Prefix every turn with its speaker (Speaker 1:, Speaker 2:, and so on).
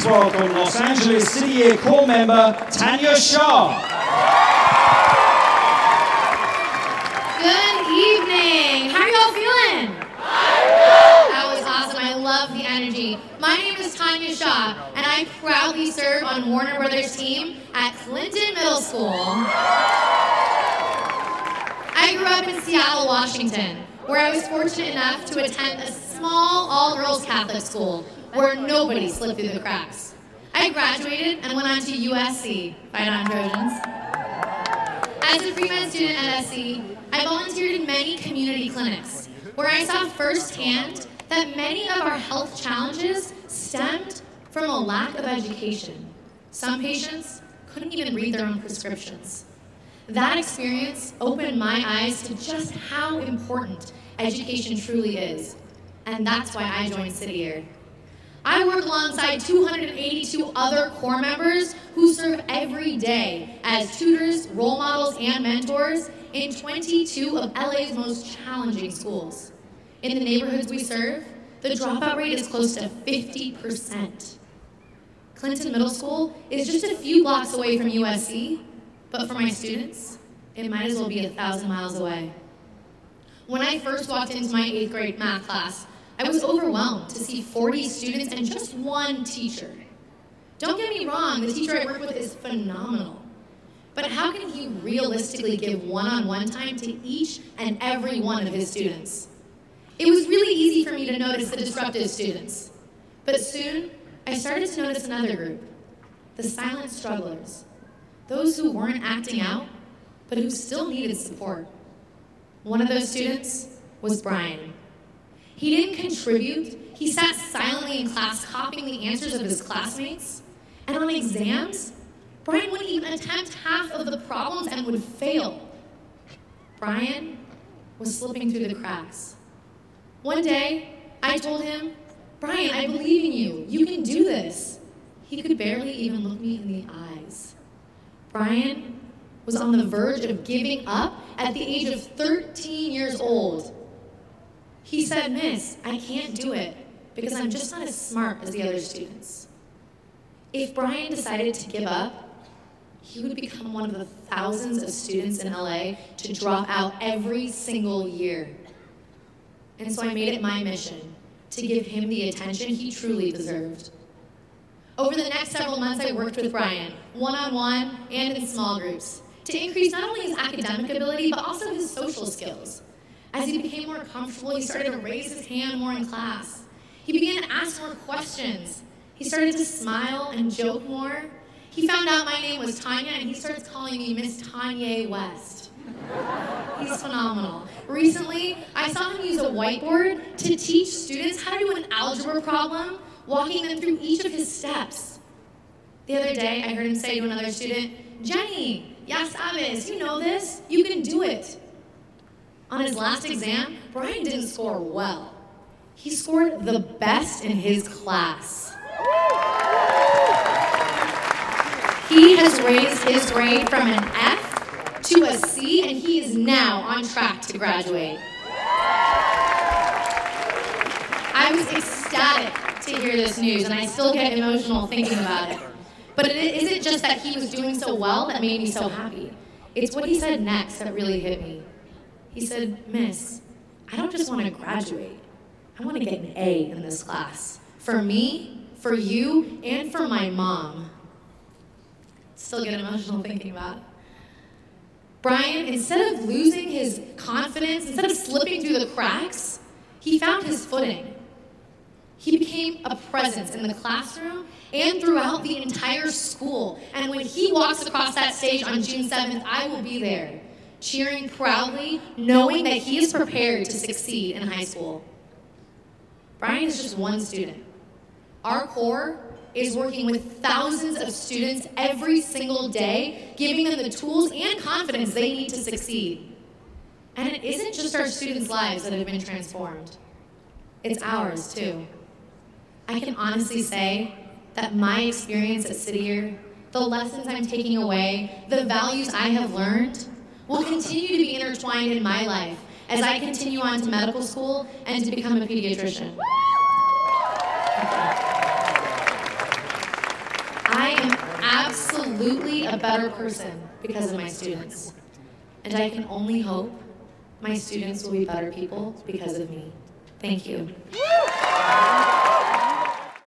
Speaker 1: welcome Los Angeles City Year Corps member Tanya Shah.
Speaker 2: Good evening. How are y'all feeling? That was awesome. I love the energy. My name is Tanya Shah, and I proudly serve on Warner Brothers' team at Clinton Middle School. I grew up in Seattle, Washington, where I was fortunate enough to attend a small all-girls Catholic school where nobody slipped through the cracks. I graduated and went on to USC, Fight On Trojans. As a pre-med student at SC, I volunteered in many community clinics where I saw firsthand that many of our health challenges stemmed from a lack of education. Some patients couldn't even read their own prescriptions. That experience opened my eyes to just how important education truly is, and that's why I joined City Year. I work alongside 282 other Corps members who serve every day as tutors, role models, and mentors in 22 of LA's most challenging schools. In the neighborhoods we serve, the dropout rate is close to 50%. Clinton Middle School is just a few blocks away from USC, but for my students, it might as well be 1,000 miles away. When I first walked into my 8th grade math class, I was overwhelmed to see 40 students and just one teacher. Don't get me wrong, the teacher I work with is phenomenal. But how can he realistically give one-on-one time to each and every one of his students? It was really easy for me to notice the disruptive students. But soon, I started to notice another group, the silent strugglers. Those who weren't acting out, but who still needed support. One of those students was Brian. He didn't contribute. He sat silently in class copying the answers of his classmates. And on exams, Brian wouldn't even attempt half of the problems and would fail. Brian was slipping through the cracks. One day, I told him, "Brian, I believe in you. You can do this." He could barely even look me in the eyes. Brian was on the verge of giving up at the age of 13 years old. He said, "Miss, I can't do it because I'm just not as smart as the other students." If Brian decided to give up, he would become one of the thousands of students in LA to drop out every single year. And so I made it my mission to give him the attention he truly deserved. Over the next several months, I worked with Brian, one-on-one and in small groups, to increase not only his academic ability, but also his social skills. As he became more comfortable, he started to raise his hand more in class. He began to ask more questions. He started to smile and joke more. He found out my name was Tanya, and he starts calling me Miss Tanya West. He's phenomenal. Recently, I saw him use a whiteboard to teach students how to do an algebra problem, walking them through each of his steps. The other day, I heard him say to another student, "Jenny, ya sabes, you know this, you can do it." On his last exam, Brian didn't score well. He scored the best in his class. He has raised his grade from an F to a C, and he is now on track to graduate. I was ecstatic to hear this news, and I still get emotional thinking about it. But it isn't just that he was doing so well that made me so happy. It's what he said next that really hit me. He said, "Miss, I don't just want to graduate. I want to get an A in this class. For me, for you, and for my mom." Still get emotional thinking about it. Brian, instead of losing his confidence, instead of slipping through the cracks, he found his footing. He became a presence in the classroom and throughout the entire school. And when he walks across that stage on June 7th, I will be there, cheering proudly, knowing that he is prepared to succeed in high school. Brian is just one student. Our Corps is working with thousands of students every single day, giving them the tools and confidence they need to succeed. And it isn't just our students' lives that have been transformed. It's ours, too. I can honestly say that my experience at City Year, the lessons I'm taking away, the values I have learned, will continue to be intertwined in my life as I continue on to medical school and to become a pediatrician. absolutely a better person because of my students. And I can only hope my students will be better people because of me. Thank you.